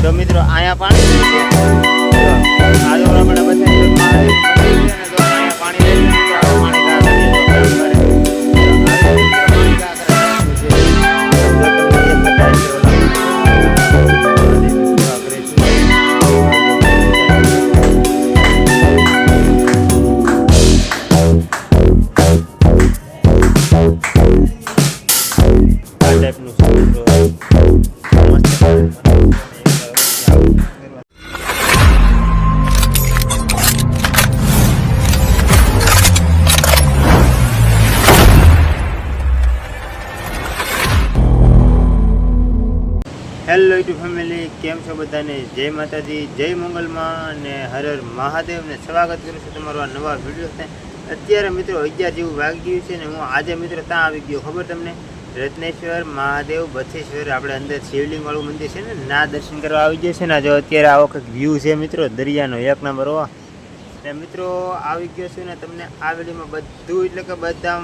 જો મિત્રો અહીંયા પાણી છે. આજે આપણે બધા પાણી હેલો યુટ્યુબ ફેમિલી, કેમ છો બધાને? જય માતાજી, જય મંગલમાં અને હર હર મહાદેવને સ્વાગત કરું છું તમારો આ નવા વિડીયો છે. અત્યારે મિત્રો 11 જેવું વાગી ગયું છે ને હું આજે મિત્રો ત્યાં આવી ગયો. ખબર તમને? રત્નેશ્વર મહાદેવ બથેશ્વર આપણે અંદર શિવલિંગ વાળું મંદિર છે ને, ના દર્શન કરવા આવી ગયો છે ને. જો અત્યારે આવો કંઈક વ્યૂ છે મિત્રો, દરિયાનો 1 નંબર. હો ને મિત્રો આવી ગયો છું ને તમને આ વિડીયોમાં બધું, એટલે કે બધા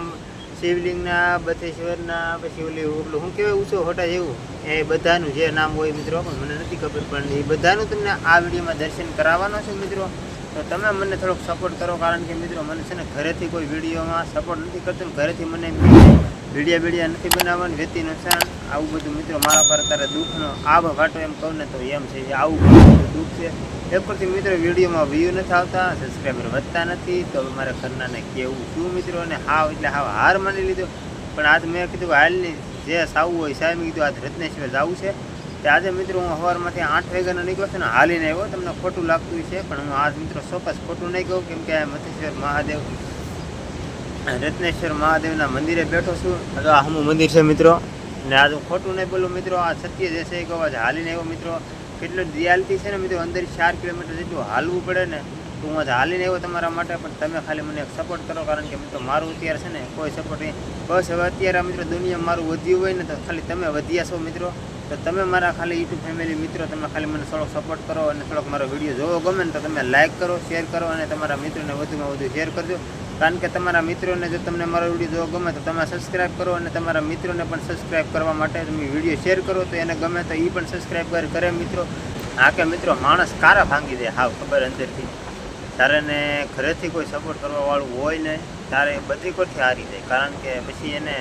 શિવલિંગના, બથેશ્વરના, પછી ઓલું શું કહેવાય ઊંચો હોટા જેવું, એ બધાનું જે નામ હોય મિત્રો, પણ મને નથી ખબર, પણ એ બધાનું તમને આ વિડીયોમાં દર્શન કરાવવાનો છે મિત્રો. તો તમે મને થોડોક સપોર્ટ કરો, કારણ કે મિત્રો મને છે ને ઘરેથી કોઈ વિડીયોમાં સપોર્ટ નથી કરતો. ઘરેથી મને વિડીયા નથી બનાવવાનું, વ્યક્તિ નુકસાન આવું બધું મિત્રો મારા પર અત્યારે દુઃખનો આબ વાટો એમ કહું ને તો એમ છે. આવું બધું દુઃખ છે. એક પરથી મિત્રો વિડીયોમાં વ્યૂ નથી આવતા, સબસ્ક્રાઈબર વધતા નથી, તો મારે ઘરનાને કહેવું શું મિત્રો, અને હાવ એટલે હાવ હાર માની લીધો. પણ આજ મેં કીધું હાલની જે સાવું હોય સાહેબ, મેં કીધું આજ રત્નેશ્વર જવું છે. તો આજે મિત્રો હું સવારમાંથી 8 વાગ્યાનો નીકળ્યો છે ને, હાલીને આવ્યો. તમને ખોટું લાગતું છે, પણ હું આજ મિત્રો ચોક્કસ ખોટું નહીં કહું, કેમ કે મથેશ્વર મહાદેવ, રત્નેશ્વર મહાદેવના મંદિરે બેઠો છું. તો આ હમું મંદિર છે મિત્રો, ને આજ હું ખોટું નહીં બોલું મિત્રો. આ સત્ય જે છે એ કહું, આજે હાલીને આવ્યો મિત્રો. કેટલો રિયાલિટી છે ને મિત્રો, અંદર 4 કિલોમીટર જેટલું હાલવું પડે ને, તો હું આજે હાલીને આવ્યો તમારા માટે. પણ તમે ખાલી મને એક સપોર્ટ કરો, કારણ કે મિત્રો મારું અત્યારે છે ને કોઈ સપોર્ટ નહીં. બસ હવે અત્યારે મિત્રો દુનિયા મારું વધ્યું હોય ને, તો ખાલી તમે વધ્યા છો મિત્રો. તો તમે મારા ખાલી યુટ્યુબ ફેમિલી મિત્રો, તમે ખાલી મને થોડોક સપોર્ટ કરો, અને થોડોક મારો વિડીયો જોવો ગમે ને તો તમે લાઇક કરો, શેર કરો, અને તમારા મિત્રોને વધુમાં વધુ શેર કરજો. કારણ કે તમારા મિત્રોને જો તમને મારો વિડીયો જોવો ગમે તો તમે સબસ્ક્રાઈબ કરો, અને તમારા મિત્રોને પણ સબસ્ક્રાઈબ કરવા માટે તમે વિડીયો શેર કરો, તો એને ગમે તો એ પણ સબસ્ક્રાઈબ કરે મિત્રો. હા કે મિત્રો માણસ કારા ભાંગી દે હાવ ખબર અંદરથી. તારે ને ઘરેથી કોઈ સપોર્ટ કરવાવાળું હોય ને, તારે બધી કોઈથી હારી જાય, કારણ કે પછી એને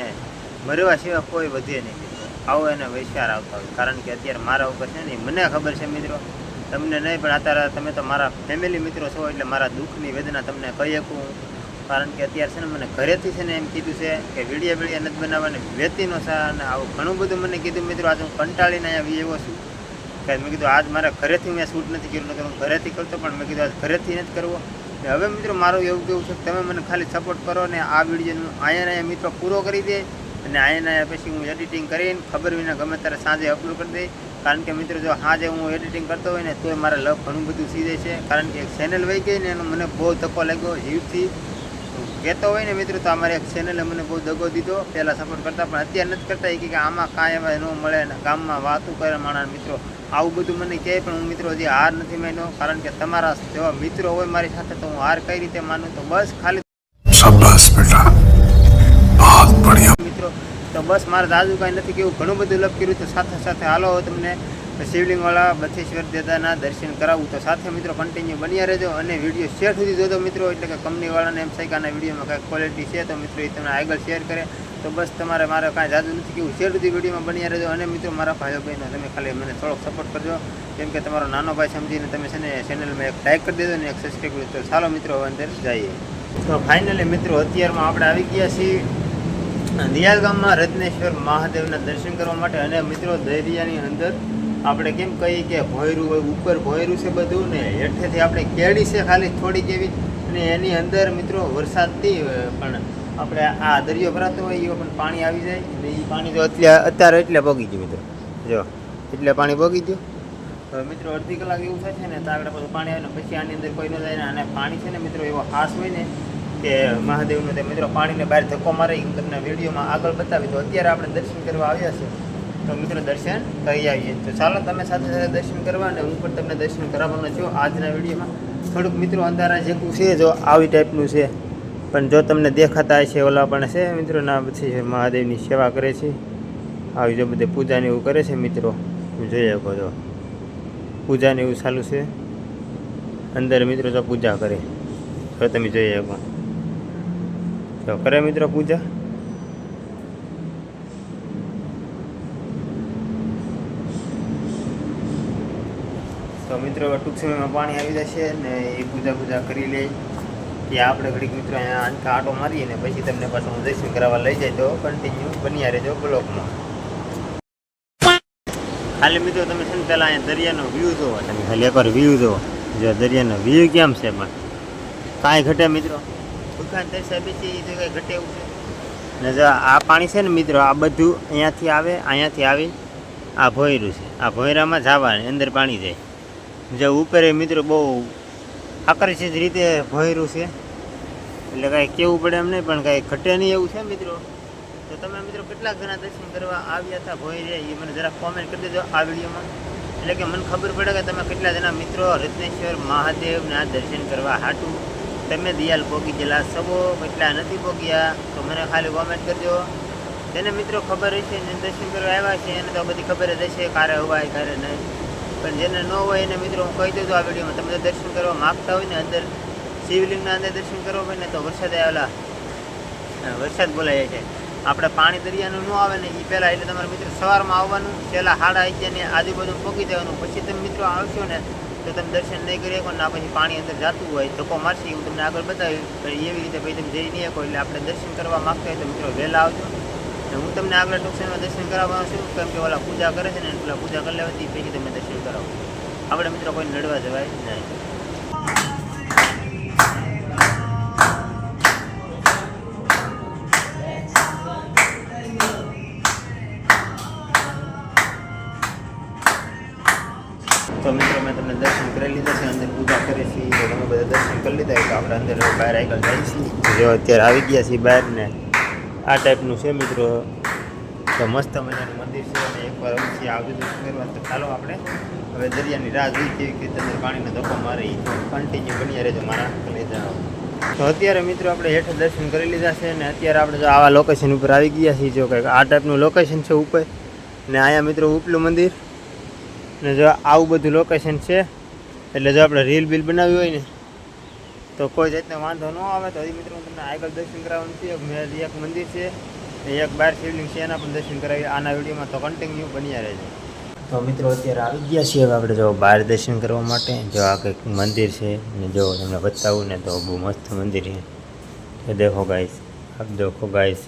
મરવા સિવાય કોઈ વધે નહીં મિત્રો. આવો એને વિચાર આવતા હોય, કારણ કે અત્યારે મારા ઉપર છે ને, મને ખબર છે મિત્રો, તમને નહીં, પણ અત્યારે તમે તો મારા ફેમિલી મિત્રો છો, એટલે મારા દુઃખની વેદના તમને કહી શકું. કારણ કે અત્યારે છે ને મને ઘરેથી છે ને એમ કીધું છે કે વિડીયા નથી બનાવવાની, વ્યક્તિનો છે, અને આવું ઘણું બધું મને કીધું મિત્રો. આજે હું કંટાળીને અહીંયા એવો છું કે મેં કીધું આજ મારા ઘરેથી મેં શૂટ નથી કર્યું, નકર હું ઘરેથી કરતો, પણ મેં કીધું આજ ઘરેથી નથી કરવો. હવે મિત્રો મારું એવું કેવું છે કે તમે મને ખાલી સપોર્ટ કરો, ને આ વિડીયોનું અહીંયા મિત્રો પૂરો કરી દે, અને અહીંયા પછી હું એડિટિંગ કરીને ખબર વિના ગમે ત્યારે સાંજે અપલોડ કરી દઈ. કારણ કે મિત્રો જો સાંજે હું એડિટિંગ કરતો હોય ને, તોય મારે લવ ઘણું બધું થઈ જાય છે, કારણ કે એક ચેનલ વહી ગઈ ને, એનો મને બહુ ધક્કો લાગ્યો. જીવથી કહેતો હોય ને મિત્રો, તો અમારે એક ચેનલે મને બહુ દગો દીધો. પહેલાં સપોર્ટ કરતા, પણ અત્યારે નથી કરતા. એ કે આમાં કાંઈ એવા ન મળે ને, ગામમાં વાતું કરે માણસ મિત્રો, આવું બધું મને કહે. પણ હું મિત્રો હજી હાર નથી માન્યો, કારણ કે તમારા જેવા મિત્રો હોય મારી સાથે, તો હું હાર કઈ રીતે માનું? તો બસ ખાલી શાબાશ બેટા, બહુત બઢિયા મિત્રો. તો બસ મારે દાદુ કાંઈ નથી કેવું, ઘણું બધું લપ કર્યું. તો સાથે સાથે હાલો તમને શિવલિંગવાળા બથેશ્વર દાદાના દર્શન કરાવું. તો સાથે મિત્રો કન્ટિન્યુ બન્યા રહેજો, અને વિડીયો શેર સુધી જોજો મિત્રો. એટલે કે કંપનીવાળાને એમ થાય કે આના વિડીયોમાં કાંઈક ક્વોલિટી છે, તો મિત્રો એ તમને આગળ શેર કરે. તો બસ તમારે મારે કાંઈ જાદુ નથી કેવું, શેર સુધી વિડીયોમાં બન્યા રહેજો. અને મિત્રો મારા ભાઈઓ બહેનો, તમે ખાલી મને થોડોક સપોર્ટ કરજો, કેમ કે તમારો નાનો ભાઈ સમજીને તમે છે ને ચેનલમાં એક લાઈક કરી દેજો ને એક સબસ્ક્રાઈબ કરી દો. તો ચાલો મિત્રો હવે અંદર જઈએ. તો ફાઇનલી મિત્રો અત્યારમાં આપણે આવી ગયા છીએ દિયાલ ગામમાં રત્નેશ્વર મહાદેવના દર્શન કરવા માટે. અને મિત્રો દરિયાની અંદર આપણે કેમ કહીએ કે ભોયરું હોય, ઉપર ભોયરું છે બધું, ને હેઠેથી આપણે કેળી છે ખાલી થોડીક એવી, અને એની અંદર મિત્રો વરસાદથી પણ આપણે આ દરિયો ભરાતો હોય એ પણ પાણી આવી જાય. અને એ પાણી તો અત્યારે એટલે ભોગી ગયું મિત્રો, જો એટલે પાણી ભોગી ગયું. હવે મિત્રો અડધી કલાક એવું થાય છે ને, તો આગળ બધું પાણી આવે ને પછી આની અંદર કોઈ ન જાય ને. અને પાણી છે ને મિત્રો એવો હાસ હોય ને કે મહાદેવનો, તે મિત્રો પાણીને બહાર ધક્કો મારે, હું તમને વિડીયોમાં આગળ બતાવી. તો અત્યારે આપણે દર્શન કરવા આવ્યા છે, તો મિત્રો દર્શન કરી આવીએ. તો ચાલો તમે સાથે સાથે દર્શન કરવા, અને હું પણ તમને દર્શન કરાવવાનો છું આજના વિડીયોમાં. થોડુંક મિત્રો અંધારા જેવું છે, જો આવી ટાઈપનું છે, પણ જો તમને દેખાતા હશે ઓલા પણ છે મિત્રો, ના પછી મહાદેવની સેવા કરે છે, આવી જો બધે પૂજાને એવું કરે છે મિત્રો, જોઈ શકો છો. પૂજાને એવું ચાલુ છે. અંદર મિત્રો તો પૂજા કરે, તો તમે જોઈએ શકો તો કરે મિત્રો પૂજા. તો મિત્રો ટૂંક સમયમાં પાણી આવી જશે ને એ પૂજા કરી લે કે આપણે ઘડીક મિત્રો અહીંયા આંખા આટો મારીએ ને પછી તમને પાછું હું દર્શન કરાવવા લઈ જાય. તો કન્ટિન્યુ બન્યા રહેજો બ્લોગમાં. ખાલી મિત્રો તમે છે ને પહેલાં અહીંયા દરિયાનો વ્યૂ જોવો, તમે ખાલી એકવાર વ્યૂ જોવો. જો દરિયાનો વ્યૂ કેમ છે પણ કાંઈ ઘટે મિત્રો, દુકાન દર્શા બેસી એ તો કંઈ ઘટે એવું છે ને. જો આ પાણી છે ને મિત્રો, આ બધું અહીંયાથી આવે, અહીંયાથી આવી આ ભોયરું છે. આ ભોયરામાં જવાનું અંદર પાણી જાય. જે ઉપર મિત્રો બહુ આકર્ષિત રીતે ભોયરું છે, એટલે કાંઈ કેવું પડે એમ નહીં, પણ કાંઈ ઘટે નહીં એવું છે મિત્રો. તો તમે મિત્રો કેટલાક જણા દર્શન કરવા આવ્યા હતા ભોયરે, એ મને જરા કોમેન્ટ કરી દેજો આ વિડીયોમાં, એટલે કે મને ખબર પડે કે તમે કેટલા જણા મિત્રો રત્નેશ્વર મહાદેવના દર્શન કરવા હાટું તમે દિયાલ પોગી ગયેલા સબો, કેટલા નથી પોગ્યા. તો મને ખાલી કોમેન્ટ કરજો. તેને મિત્રો ખબર હશે ને દર્શન કરવા આવ્યા છે એને તો બધી ખબર જ હશે, કારે હોવાય કારે નહીં. પણ જેને ન હોય એને મિત્રો હું કહી દઉં આ વિડીયોમાં, તમે દર્શન કરવા માગતા હોય ને અંદર શિવલિંગના અંદર દર્શન કરવા હોય ને તો વરસાદ બોલાય છે. આપણે પાણી દરિયાનું ન આવે ને એ પહેલાં, એટલે તમારે મિત્રો સવારમાં આવવાનું, પહેલાં 11:30 આજુબાજુ પોગી દેવાનું. પછી તમે મિત્રો આવશો ને તો તમે દર્શન નહીં કરી શકો ને પછી પાણી અંદર જતું હોય ધક્કો મારશે, હું તમને આગળ બતાવી. પણ એવી રીતે પછી તમે જઈ નહીં શકો. એટલે આપણે દર્શન કરવા માગતા હોય તો મિત્રો વહેલા આવજો. હું તમને આગળ ટૂંક સમયમાં દર્શન કરાવવાનું છું, કેમ કે ઓલા પૂજા કરે છે ને એટલે પૂજા કરી લેવાથી પછી તમે દર્શન કરાવો. આપણે મિત્રો કોઈ નડવા જવાય નહીં. તો મિત્રો મેં તમને દર્શન કરી લીધા છે, અંદર પૂજા કરે છે. તો તમે બધા દર્શન કરી લીધા તો આપણે અંદર બહાર આગળ જાય છીએ. જો અત્યારે આવી ગયા છીએ બહાર ને આ ટાઈપનું છે મિત્રો. તો મસ્ત મજાનું મંદિર છે અને એકવાર અવશ્ય આવજો દર્શન કરવા. તો ચાલો આપણે હવે દરિયાની રાહ જોઈ કેવી રીતે અંદર પાણીનો ધક્કો મારે કન્ટિન્યુ બન્યા રહેજો મારા કલેજા. તો અત્યારે મિત્રો આપણે હેઠ દર્શન કરી લીધા છે ને અત્યારે આપણે જો આવા લોકેશન ઉપર આવી ગયા છીએ. જો કંઈક આ ટાઈપનું લોકેશન છે ઉપર ને અહીંયા મિત્રો ઉપલું મંદિર ને જો આવું બધું લોકેશન છે. એટલે જો આપણે રીલ બિલ બનાવી હોય ને તો કોઈ જાતનો વાંધો ન આવે. તો હજી મિત્રો હું તમને આગળ દર્શન કરાવવાનું છે. એક મંદિર છે, એક બહાર શિવલિંગ છે, એના પણ દર્શન કરાવી આના વિડીયોમાં. તો કન્ટિન્યુ બન્યા રહેજો. તો મિત્રો અત્યારે આવી ગયા છીએ હવે આપણે જો બહાર દર્શન કરવા માટે. જો આ કંઈક મંદિર છે ને જો તમને બતાવું ને તો બહુ મસ્ત મંદિર છે. તો દેખો ગાઈસ, આપ દેખો ગાઈસ.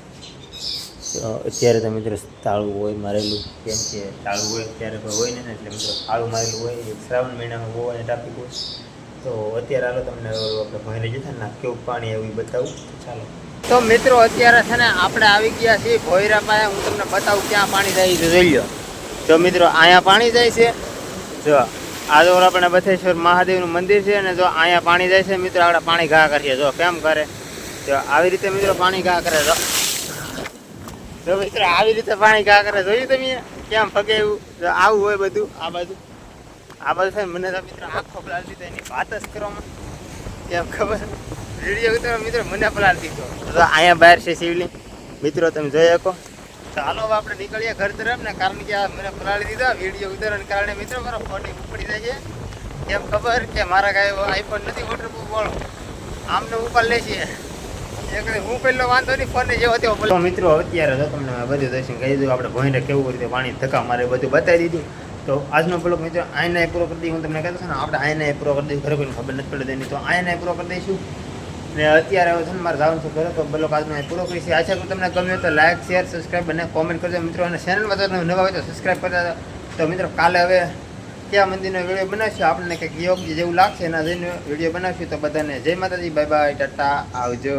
તો અત્યારે તો મિત્રો તાળું હોય મારેલું, કેમ કે તાળું હોય ત્યારે કોઈ હોય ને એટલે મિત્રો તાળું મારેલું હોય. શ્રાવણ મહિનામાં બહુ અને ટ્રાફિક હોય. તો અત્યારે હાલો તમને આપણે ભોયરે જતા ને કેવું પાણી એવું બતાવું. ચાલો તો મિત્રો અત્યારે છે ને આપણે આવી ગયા છીએ ભોયરા પાસે. હું તમને બતાવું ક્યાં પાણી જાય છે જોઈ લો. તો મિત્રો અહીંયા પાણી જાય છે. જો આ જો આપણે બથેશ્વર મહાદેવનું મંદિર છે ને જો અહીંયા પાણી જાય છે મિત્રો. આપણે પાણી ઘા કરીએ જો કેમ કરે. જો આવી રીતે મિત્રો પાણી ઘા કરે. જો મિત્રો આવી રીતે પાણી ઘા કરે જોયું તમે કેમ ફગે એવું. જો આવું હોય બધું આ બાજુ છે. મને તો મિત્રો આખો પલાળી દીધો એની વાત જ કરવામાં કેમ ખબર. વિડીયો ઉતારો મિત્રો મને પલાળી દીધો. તો અહીંયા બહાર છે શિવલિંગ મિત્રો, તમે જોઈ શકો. ચાલો હવે આપણે નીકળીએ ઘર તરફ ને, કારણ કે આ મને પલાળી દીધા વિડીયો ઉતારવાને કારણે મિત્રો મારો ફોન ઉપડી જાય છે. કેમ ખબર કે મારા કાંઈ આઈફોન નથી વોટરપ્રૂફ વાળો, આમને ઉપર લે છે. હું પહેલો વાંધો નહીં ફોન જેવો તેવો. મિત્રો અત્યારે તો તમને બધું દર્શન કહી દીધું. આપણે ભોયરે કેવું રીતે પાણી ધક્કા મારે બધું બતાવી દીધું. તો આજનો બ્લોગ મિત્રો આયના પૂરો કરી દઈએ. હું તમને કહેતો છું ને આપણે આયના પૂરો કરી દઈશું. ખરેખર ખબર નથી પડે તેની, તો આયના પૂરો કરી દઈશું. ને અત્યારે હવે છે ને મારે જવાનું છે ઘરે. તો બ્લોગ આજનો પૂરો કરીશું. આશા કરું તમને ગમ્યો તો લાઈક શેર સબસ્ક્રાઈબ અને કોમેન્ટ કરજો મિત્રો. અને ચેનલમાં જો નવા હોય તો સબસ્ક્રાઈબ કરતા. તો મિત્રો કાલે હવે કયા મંદિરનો વિડીયો બનાવશું, આપણને કંઈક યોગ્ય જેવું લાગશે એના જઈને વિડીયો બનાવશું. તો બધાને જય માતાજી, બાય બાય, ટાટા, આવજો.